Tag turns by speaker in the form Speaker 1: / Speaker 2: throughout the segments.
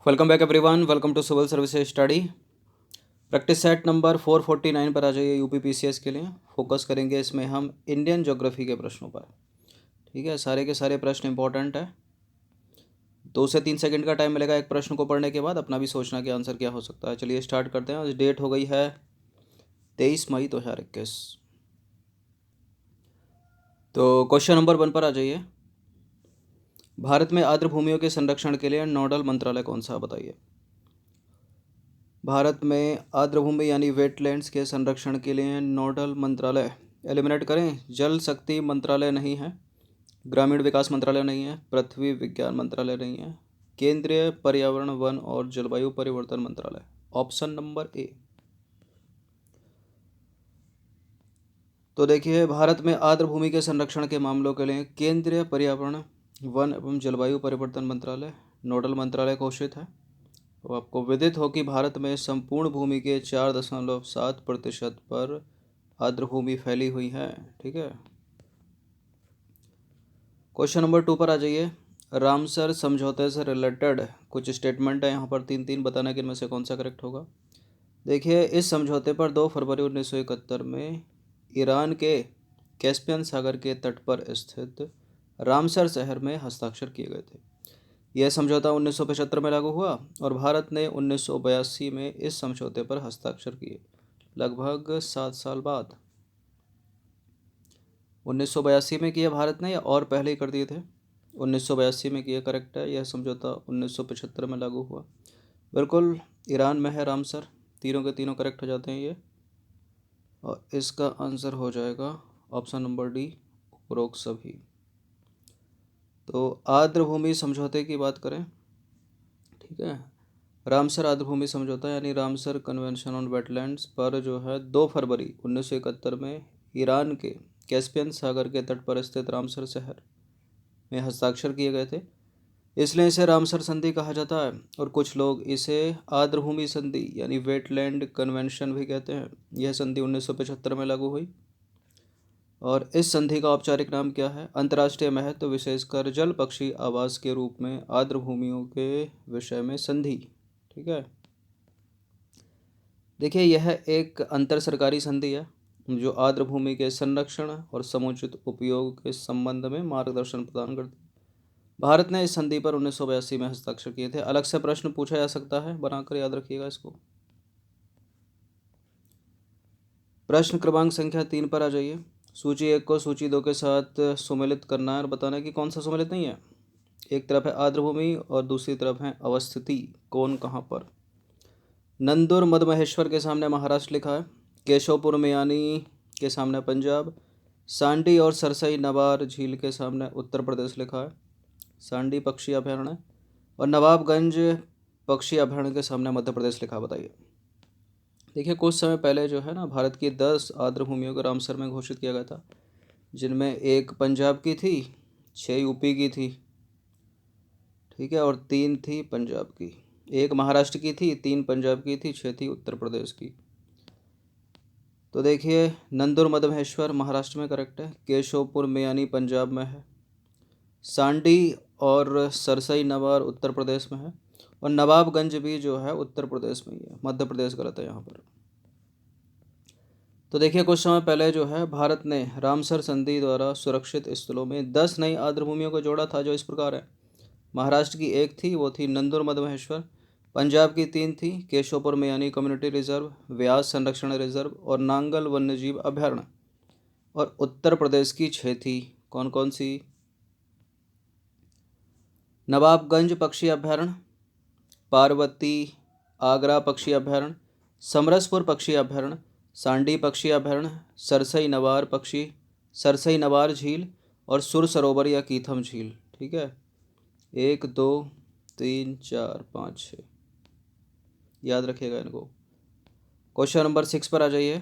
Speaker 1: Welcome back everyone, welcome to civil services study. Practice set number 449 पर आ जाइए। UPPCS के लिए फोकस करेंगे इसमें हम इंडियन ज्योग्राफी के प्रश्नों पर। ठीक है, सारे के सारे प्रश्न इंपॉर्टेंट है। 2 से 3 सेकंड का टाइम मिलेगा एक प्रश्न को पढ़ने के बाद, अपना भी सोचना कि आंसर क्या हो सकता है। चलिए स्टार्ट करते हैं। आज डेट हो गई है 23 मई 2021। तो क्वेश्चन नंबर 1 पर आ जाइए। भारत में आर्द्र भूमियों के संरक्षण के लिए नोडल मंत्रालय कौन सा, बताइए। भारत में आर्द्र भूमि यानी वेटलैंड्स के संरक्षण के लिए नोडल मंत्रालय एलिमिनेट करें। जल शक्ति मंत्रालय नहीं है, ग्रामीण विकास मंत्रालय नहीं है, पृथ्वी विज्ञान मंत्रालय नहीं है, केंद्रीय पर्यावरण वन और जलवायु परिवर्तन मंत्रालय। Option number A. तो देखिए, भारत में आर्द्र भूमि के संरक्षण के मामलों के लिए केंद्रीय पर्यावरण वन एवं जलवायु परिवर्तन मंत्रालय नोडल मंत्रालय घोषित है। तो आपको विदित हो कि भारत में संपूर्ण भूमि के 4.7% पर आर्द्र भूमि फैली हुई है। ठीक है, क्वेश्चन नंबर 2 पर आ जाइए। रामसर समझौते से रिलेटेड कुछ स्टेटमेंट है यहाँ पर, 3 बताना कि इनमें से कौन सा करेक्ट होगा। देखिए, इस समझौते पर 2 फरवरी 1971 में ईरान के कैस्पियन सागर के तट पर स्थित रामसर शहर में हस्ताक्षर किए गए थे। यह समझौता 1975 में लागू हुआ और भारत ने 1982 में इस समझौते पर हस्ताक्षर किए, लगभग 7 साल बाद। 1982 में किए भारत ने या और पहले ही कर दिए थे? 1982 में किए, करेक्ट है। यह समझौता 1975 में लागू हुआ। बिल्कुल, ईरान में है रामसर। तीनों के तीनों करेक्ट हो जाते हैं ये, और इसका आंसर हो जाएगा ऑप्शन नंबर डी, उपरोक्त सभी। तो आर्द्र भूमि समझौते की बात करें, ठीक है, रामसर आर्द्र भूमि समझौता यानी रामसर कन्वेंशन ऑन वेटलैंड्स पर जो है 2 फरवरी 1971 में ईरान के कैस्पियन सागर के तट पर स्थित रामसर शहर में हस्ताक्षर किए गए थे, इसलिए इसे रामसर संधि कहा जाता है। और कुछ लोग इसे आर्द्र भूमि संधि यानी वेटलैंड कन्वेंशन भी कहते हैं। यह संधि 1975 में लागू हुई और इस संधि का औपचारिक नाम क्या है? अंतर्राष्ट्रीय महत्व विशेषकर जल पक्षी आवास के रूप में आर्द्र भूमियों के विषय में संधि। ठीक है, देखिए, यह एक अंतर सरकारी संधि है जो आर्द्र भूमि के संरक्षण और समुचित उपयोग के संबंध में मार्गदर्शन प्रदान करती है। भारत ने इस संधि पर 1982 में हस्ताक्षर किए थे। अलग से प्रश्न पूछा जा सकता है, बनाकर याद रखिएगा इसको। प्रश्न क्रमांक संख्या 3 पर आ जाइए। सूची 1 को सूची 2 के साथ सुमेलित करना है और बताना कि कौन सा सुमेलित नहीं है। एक तरफ है आर्द्र भूमि और दूसरी तरफ है अवस्थिति, कौन कहाँ पर। नंदुर मधमहेश्वर के सामने महाराष्ट्र लिखा है, केशवपुर मेयानी के सामने पंजाब, सांडी और सरसई नवार झील के सामने उत्तर प्रदेश लिखा है, सांडी पक्षी अभयारण्य, और नवाबगंज पक्षी अभयारण्य के सामने मध्य प्रदेश लिखा। बताइए। देखिए, कुछ समय पहले जो है ना, भारत की 10 आर्द्र भूमियों को रामसर में घोषित किया गया था, जिनमें एक पंजाब की थी, 6 यूपी की थी, ठीक है, और 3 थी पंजाब की। एक महाराष्ट्र की थी, 3 पंजाब की थी, 6 थी उत्तर प्रदेश की। तो देखिए, नंदुर मधमहेश्वर महाराष्ट्र में करेक्ट है, केशवपुर मेयानी पंजाब में है, सांडी और सरसई नवार उत्तर प्रदेश में है, और नवाबगंज भी जो है उत्तर प्रदेश में ही है, मध्य प्रदेश गलत है यहाँ पर। तो देखिए, कुछ समय पहले जो है भारत ने रामसर संधि द्वारा सुरक्षित स्थलों में 10 नई आर्द्र भूमियों को जोड़ा था, जो इस प्रकार है। महाराष्ट्र की एक थी, वो थी नंदुर मधमहेश्वर, पंजाब की 3 थी, केशवपुर मेयानी कम्युनिटी रिजर्व, व्यास संरक्षण रिजर्व और नांगल वन्यजीव अभयारण्य, और उत्तर प्रदेश की 6 थी। कौन कौन सी? नवाबगंज पक्षी अभयारण्य, पार्वती आगरा पक्षी अभयारण्य, समरसपुर पक्षी अभयारण्य, सांडी पक्षी अभयारण्य, सरसई नवार झील और सुर सरोवर या कीथम झील। ठीक है, 1 2 3 4 5 6, याद रखिएगा इनको। क्वेश्चन नंबर 6 पर आ जाइए।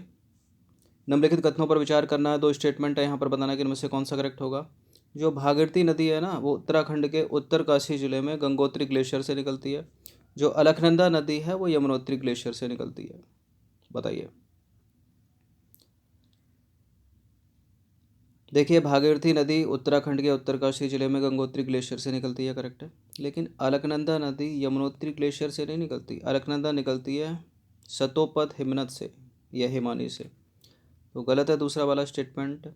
Speaker 1: निम्नलिखित कथनों पर विचार करना है। 2 स्टेटमेंट है यहाँ पर, बताना कि इनमें से कौन सा करेक्ट होगा। जो भागीरथी नदी है ना, वो उत्तराखंड के उत्तरकाशी जिले में गंगोत्री ग्लेशियर से निकलती है। जो अलकनंदा नदी है वो यमुनोत्री ग्लेशियर से निकलती है। बताइए। देखिए भागीरथी नदी उत्तराखंड के उत्तरकाशी जिले में गंगोत्री ग्लेशियर से निकलती है, करेक्ट है। लेकिन अलकनंदा नदी यमुनोत्री ग्लेशियर से नहीं निकलती। अलकनंदा निकलती है सतोपत हिमनद से या हिमानी से, तो गलत है दूसरा वाला स्टेटमेंट।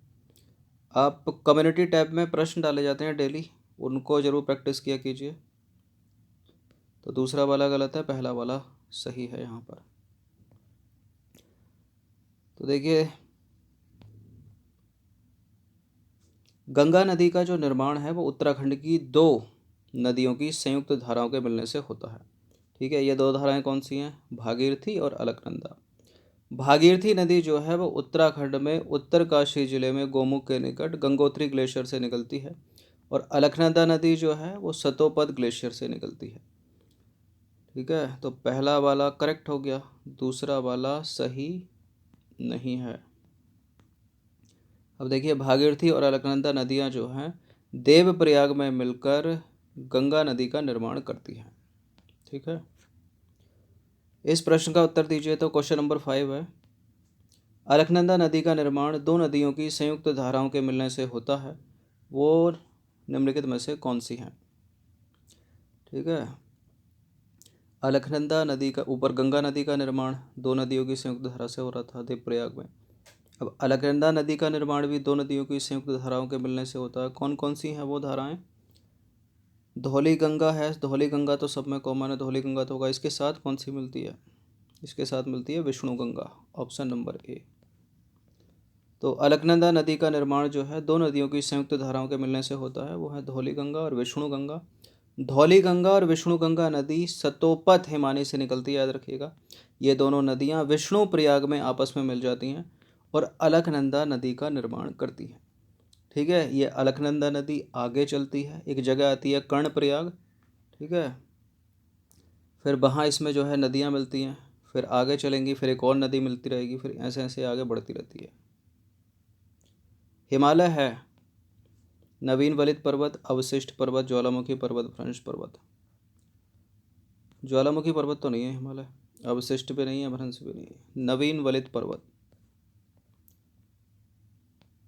Speaker 1: आप कम्युनिटी टैब में प्रश्न डाले जाते हैं डेली, उनको ज़रूर प्रैक्टिस किया कीजिए। तो दूसरा वाला गलत है, पहला वाला सही है यहाँ पर। तो देखिए गंगा नदी का जो निर्माण है वो उत्तराखंड की दो नदियों की संयुक्त धाराओं के मिलने से होता है। ठीक है, ये दो धाराएं कौन सी हैं? भागीरथी और अलकनंदा। भागीरथी नदी जो है वो उत्तराखंड में उत्तरकाशी जिले में गोमुख के निकट गंगोत्री ग्लेशियर से निकलती है, और अलकनंदा नदी जो है वो सतोपद ग्लेशियर से निकलती है। ठीक है, तो पहला वाला करेक्ट हो गया, दूसरा वाला सही नहीं है। अब देखिए भागीरथी और अलकनंदा नदियाँ जो हैं देवप्रयाग में मिलकर गंगा नदी का निर्माण करती हैं। ठीक है, इस प्रश्न का उत्तर दीजिए। तो क्वेश्चन नंबर 5 है, अलकनंदा नदी का निर्माण दो नदियों की संयुक्त धाराओं के मिलने से होता है, वो निम्नलिखित में से कौन सी हैं? ठीक है, अलकनंदा नदी का ऊपर गंगा नदी का निर्माण दो नदियों की संयुक्त धारा से हो रहा था देवप्रयाग में। अब अलकनंदा नदी का निर्माण भी दो नदियों की संयुक्त धाराओं के मिलने से होता है। कौन कौन सी हैं वो धाराएं? धौली गंगा है, धौली गंगा तो सब में कॉमन है, धौली गंगा तो होगा। इसके साथ कौन सी मिलती है? इसके साथ मिलती है Vishnu Ganga, option number A. तो अलकनंदा नदी का निर्माण जो है दो नदियों की संयुक्त धाराओं के मिलने से होता है, वो है धौली गंगा और विष्णु गंगा। धौली गंगा और विष्णु गंगा नदी सतोपत हिमानी से निकलती है, याद रखिएगा। ये दोनों नदियाँ विष्णु प्रयाग में आपस में मिल जाती हैं और अलकनंदा नदी का निर्माण करती हैं। ठीक है, ये अलकनंदा नदी आगे चलती है, एक जगह आती है कर्णप्रयाग। ठीक है, फिर वहाँ इसमें जो है नदियाँ मिलती हैं, फिर आगे चलेंगी, फिर एक और नदी मिलती रहेगी, फिर ऐसे ऐसे आगे बढ़ती रहती है। हिमालय है नवीन वलित पर्वत, अवशिष्ट पर्वत, ज्वालामुखी पर्वत, भ्रंश पर्वत। ज्वालामुखी पर्वत तो नहीं है हिमालय, अवशिष्ट भी नहीं है, भ्रंश भी नहीं है, नवीन वलित पर्वत।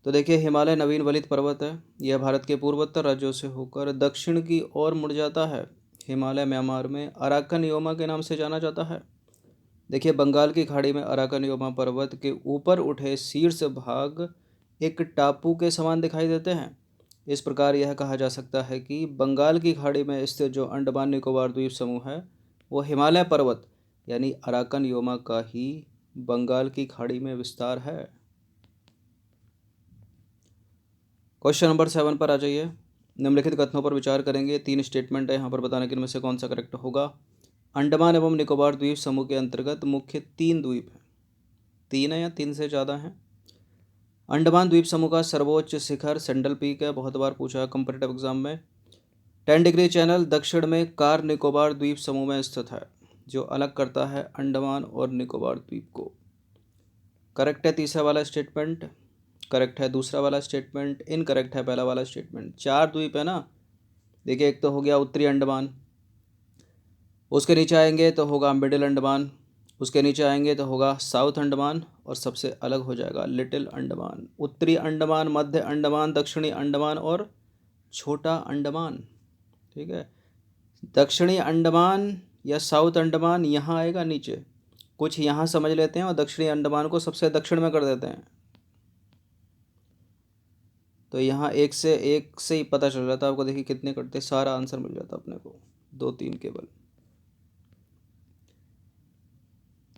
Speaker 1: तो देखिए हिमालय नवीन वलित पर्वत है, यह भारत के पूर्वोत्तर राज्यों से होकर दक्षिण की ओर मुड़ जाता है। हिमालय म्यांमार में अराकन योमा के नाम से जाना जाता है। देखिए बंगाल की खाड़ी में अराकन योमा पर्वत के ऊपर उठे शीर्ष भाग एक टापू के समान दिखाई देते हैं। इस प्रकार यह कहा जा सकता है कि बंगाल की खाड़ी में स्थित जो अंडमान निकोबार द्वीप समूह है वो हिमालय पर्वत यानी अराकन योमा का ही बंगाल की खाड़ी में विस्तार है। क्वेश्चन नंबर 7 पर आ जाइए। निम्नलिखित कथनों पर विचार करेंगे। 3 स्टेटमेंट है यहाँ पर, बताने कि इनमें से कौन सा करेक्ट होगा। अंडमान एवं निकोबार द्वीप समूह के अंतर्गत मुख्य 3 द्वीप हैं। 3 है या 3 से ज़्यादा हैं? अंडमान द्वीप समूह का सर्वोच्च शिखर सेंडल पीक है, बहुत बार पूछा है कंपटीटिव एग्जाम में। 10 डिग्री चैनल दक्षिण में कार निकोबार द्वीप समूह में स्थित है, जो अलग करता है अंडमान और निकोबार द्वीप को। करेक्ट है तीसरा वाला स्टेटमेंट, करेक्ट है दूसरा वाला स्टेटमेंट, इनकरेक्ट है पहला वाला स्टेटमेंट। 4 द्वीप है ना, देखिए एक तो हो गया उत्तरी अंडमान, उसके नीचे आएंगे तो होगा मिडिल अंडमान, उसके नीचे आएंगे तो होगा साउथ अंडमान, और सबसे अलग हो जाएगा लिटिल अंडमान। उत्तरी अंडमान, मध्य अंडमान, दक्षिणी अंडमान और छोटा अंडमान। ठीक है, दक्षिणी अंडमान या साउथ अंडमान यहाँ आएगा नीचे, कुछ यहाँ समझ लेते हैं और दक्षिणी अंडमान को सबसे दक्षिण में कर देते हैं। तो यहाँ एक से ही पता चल जाता है आपको। देखिए कितने कटते, सारा आंसर मिल जाता अपने को, 2-3 केवल।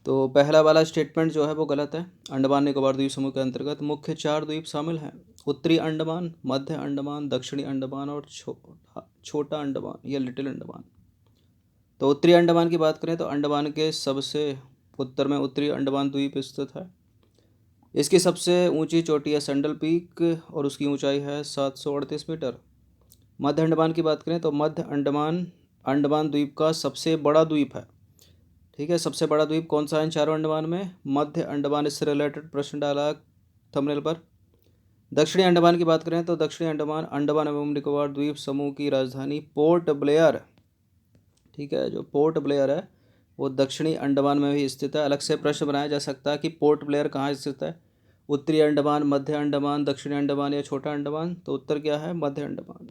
Speaker 1: तो पहला वाला स्टेटमेंट जो है वो गलत है। अंडमान निकोबार द्वीप समूह के अंतर्गत मुख्य 4 द्वीप शामिल हैं, उत्तरी अंडमान, मध्य अंडमान, दक्षिणी अंडमान और छोटा अंडमान या लिटिल अंडमान। तो उत्तरी अंडमान की बात करें तो अंडमान के सबसे उत्तर में उत्तरी अंडमान द्वीप स्थित है। इसकी सबसे ऊंची चोटी है सेंडल पीक और उसकी ऊंचाई है 738 मीटर। मध्य अंडमान की बात करें तो मध्य अंडमान अंडमान द्वीप का सबसे बड़ा द्वीप है। ठीक है, सबसे बड़ा द्वीप कौन सा है इन चारों अंडमान में? मध्य अंडमान। इससे रिलेटेड प्रश्न डाला थंबनेल पर। दक्षिणी अंडमान की बात करें तो दक्षिणी अंडमान अंडमान एवं निकोबार द्वीप समूह की राजधानी पोर्ट ब्लेयर, ठीक है, जो पोर्ट ब्लेयर है वो दक्षिणी अंडमान में भी स्थित है। अलग से प्रश्न बनाया जा सकता है कि पोर्ट ब्लेयर कहाँ स्थित है, उत्तरी अंडमान, मध्य अंडमान, दक्षिणी अंडमान या छोटा अंडमान? तो उत्तर क्या है? मध्य अंडमान।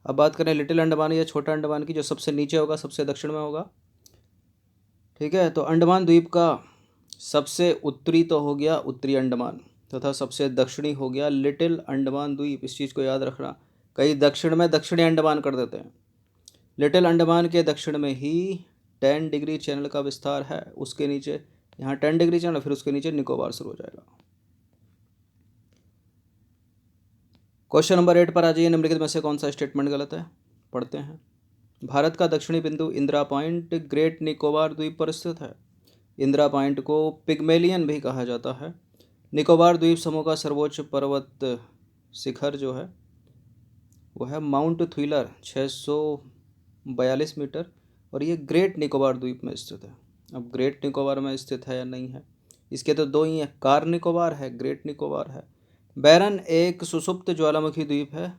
Speaker 1: अब बात करें लिटिल अंडमान या छोटा अंडमान की, जो सबसे नीचे होगा, सबसे दक्षिण में होगा। ठीक है, तो अंडमान द्वीप का सबसे उत्तरी तो हो गया उत्तरी अंडमान, तथा सबसे दक्षिणी हो गया लिटिल अंडमान द्वीप। इस चीज़ को याद रखना, कई दक्षिण में दक्षिणी अंडमान कर देते हैं। लिटिल अंडमान के दक्षिण में ही 10 डिग्री चैनल का विस्तार है, उसके नीचे यहाँ 10 डिग्री चैनल, फिर उसके नीचे निकोबार शुरू हो जाएगा। क्वेश्चन नंबर 8 पर आ जाइए। निम्नलिखित में से कौन सा स्टेटमेंट गलत है? पढ़ते हैं। भारत का दक्षिणी बिंदु इंदिरा पॉइंट ग्रेट निकोबार द्वीप पर स्थित है। इंदिरा पॉइंट को पिग्मेलियन भी कहा जाता है। निकोबार द्वीप समूह का सर्वोच्च पर्वत शिखर जो है वो है माउंट थ्विलर 642 मीटर, और ये ग्रेट निकोबार द्वीप में स्थित है। अब ग्रेट निकोबार में स्थित है या नहीं है, इसके तो दो ही हैं, कार निकोबार है, ग्रेट निकोबार है। बैरन एक सुषुप्त ज्वालामुखी द्वीप है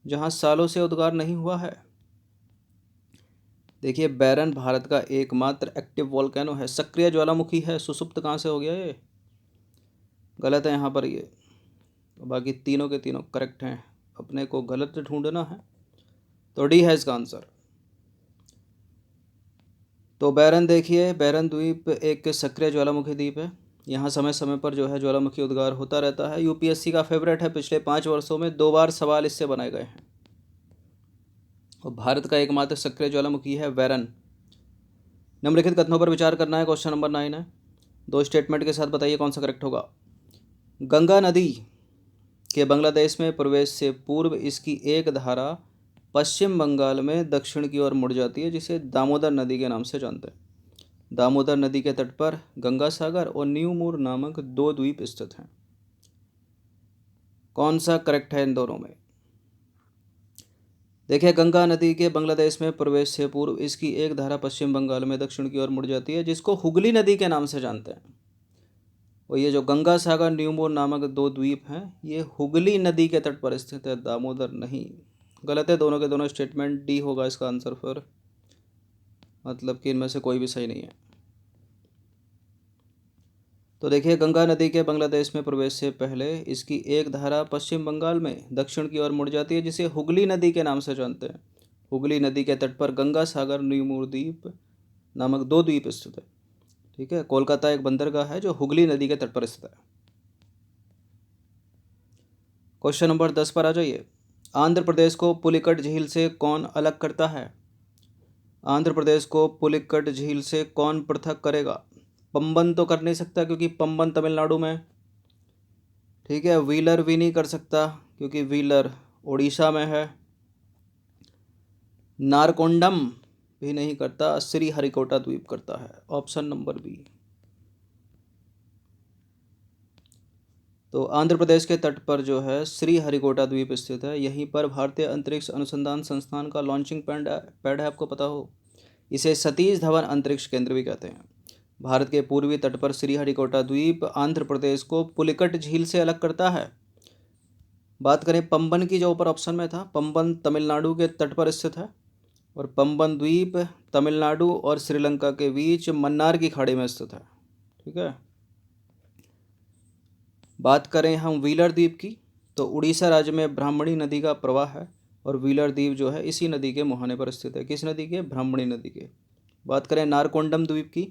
Speaker 1: जहाँ सालों से उद्गार नहीं हुआ है। देखिए, बैरन भारत का एकमात्र एक्टिव वोल्केनो है, सक्रिय ज्वालामुखी है। सुषुप्त कहाँ से हो गया? ये गलत है यहाँ पर ये। बाकी तीनों के तीनों करेक्ट हैं, अपने को गलत ढूंढना है। तो डी है इसका आंसर। तो बैरन, देखिए बैरन द्वीप एक सक्रिय ज्वालामुखी द्वीप है। यहाँ समय समय पर जो है ज्वालामुखी उद्गार होता रहता है। यूपीएससी का फेवरेट है, पिछले 5 वर्षों में 2 बार सवाल इससे बनाए गए हैं। और भारत का एकमात्र सक्रिय ज्वालामुखी है बैरन। निम्नलिखित कथनों पर विचार करना है। क्वेश्चन नंबर 9 है। 2 स्टेटमेंट के साथ बताइए कौन सा करेक्ट होगा। गंगा नदी के बांग्लादेश में प्रवेश से पूर्व इसकी एक धारा पश्चिम बंगाल में दक्षिण की ओर मुड़ जाती है, जिसे दामोदर नदी के नाम से जानते हैं। दामोदर नदी के तट पर गंगा सागर और न्यू मूर नामक 2 द्वीप स्थित हैं। कौन सा करेक्ट है इन दोनों में? देखिए, गंगा नदी के बांग्लादेश में प्रवेश से पूर्व इसकी एक धारा पश्चिम बंगाल में दक्षिण की ओर मुड़ जाती है, जिसको हुगली नदी के नाम से जानते हैं। और ये जो गंगा सागर न्यू मूर नामक 2 द्वीप हैं, ये हुगली नदी के तट पर स्थित है, दामोदर नहीं। गलत है दोनों के दोनों स्टेटमेंट। डी होगा इसका आंसर फिर, मतलब कि इनमें से कोई भी सही नहीं है। तो देखिए, गंगा नदी के बांग्लादेश में प्रवेश से पहले इसकी एक धारा पश्चिम बंगाल में दक्षिण की ओर मुड़ जाती है, जिसे हुगली नदी के नाम से जानते हैं। हुगली नदी के तट पर गंगा सागर न्यूमूर द्वीप नामक 2 द्वीप स्थित है। ठीक है, कोलकाता एक बंदरगाह है जो हुगली नदी के तट पर स्थित है। क्वेश्चन नंबर 10 पर आ जाइए। आंध्र प्रदेश को पुलिकट झील से कौन अलग करता है? आंध्र प्रदेश को पुलिकट झील से कौन पृथक करेगा? पंबन तो कर नहीं सकता क्योंकि पंबन तमिलनाडु में। ठीक है, व्हीलर भी नहीं कर सकता क्योंकि व्हीलर उड़ीसा में है। नारकोंडम भी नहीं करता, श्रीहरिकोटा द्वीप करता है। Option number B. तो आंध्र प्रदेश के तट पर जो है श्रीहरिकोटा द्वीप स्थित है। यहीं पर भारतीय अंतरिक्ष अनुसंधान संस्थान का लॉन्चिंग पैड है, आपको पता हो। इसे सतीश धवन अंतरिक्ष केंद्र भी कहते हैं। भारत के पूर्वी तट पर श्रीहरिकोटा द्वीप आंध्र प्रदेश को पुलिकट झील से अलग करता है। बात करें पंबन की, जो ऊपर ऑप्शन में था, पंबन तमिलनाडु के तट पर स्थित है, और पंबन द्वीप तमिलनाडु और श्रीलंका के बीच मन्नार की खाड़ी में स्थित है। ठीक है, बात करें हम व्हीलर द्वीप की, तो उड़ीसा राज्य में ब्राह्मणी नदी का प्रवाह है, और व्हीलर द्वीप जो है इसी नदी के मुहाने पर स्थित है। किस नदी के? ब्राह्मणी नदी के। बात करें नारकोंडम द्वीप की,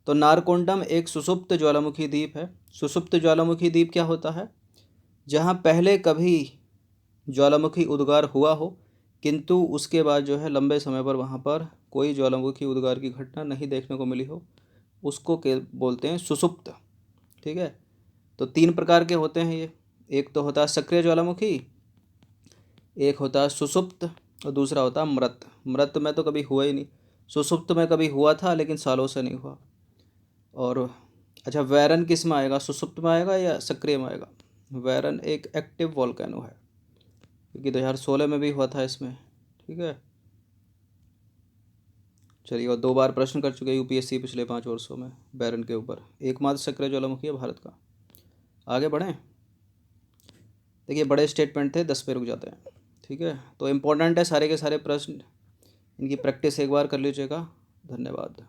Speaker 1: तो नारकोंडम एक सुषुप्त ज्वालामुखी द्वीप है। सुषुप्त ज्वालामुखी द्वीप क्या होता है? जहाँ पहले कभी ज्वालामुखी उद्गार हुआ हो, किंतु उसके बाद जो है लंबे समय पर वहाँ पर कोई ज्वालामुखी उद्गार की घटना नहीं देखने को मिली हो, उसको के बोलते हैं सुषुप्त। ठीक है, तो 3 प्रकार के होते हैं ये। एक तो होता है सक्रिय ज्वालामुखी, एक होता है सुषुप्त, और दूसरा होता है मृत। मृत में तो कभी हुआ ही नहीं, सुषुप्त में कभी हुआ था लेकिन सालों से नहीं हुआ। और अच्छा, वैरन किस में आएगा? सुषुप्त में आएगा या सक्रिय में आएगा? वैरन एक एक्टिव वोल्केनो है क्योंकि 2016 में भी हुआ था इसमें। ठीक है, चलिए, और 2 बार प्रश्न कर चुके यूपीएससी पिछले 5 वर्षों में बैरन के ऊपर। एकमात्र सक्रिय ज्वालामुखी है भारत का। आगे बढ़ें। देखिए, बड़े स्टेटमेंट थे, 10 पे रुक जाते हैं। ठीक है, तो इम्पोर्टेंट है सारे के सारे प्रश्न, इनकी प्रैक्टिस एक बार कर लीजिएगा। धन्यवाद।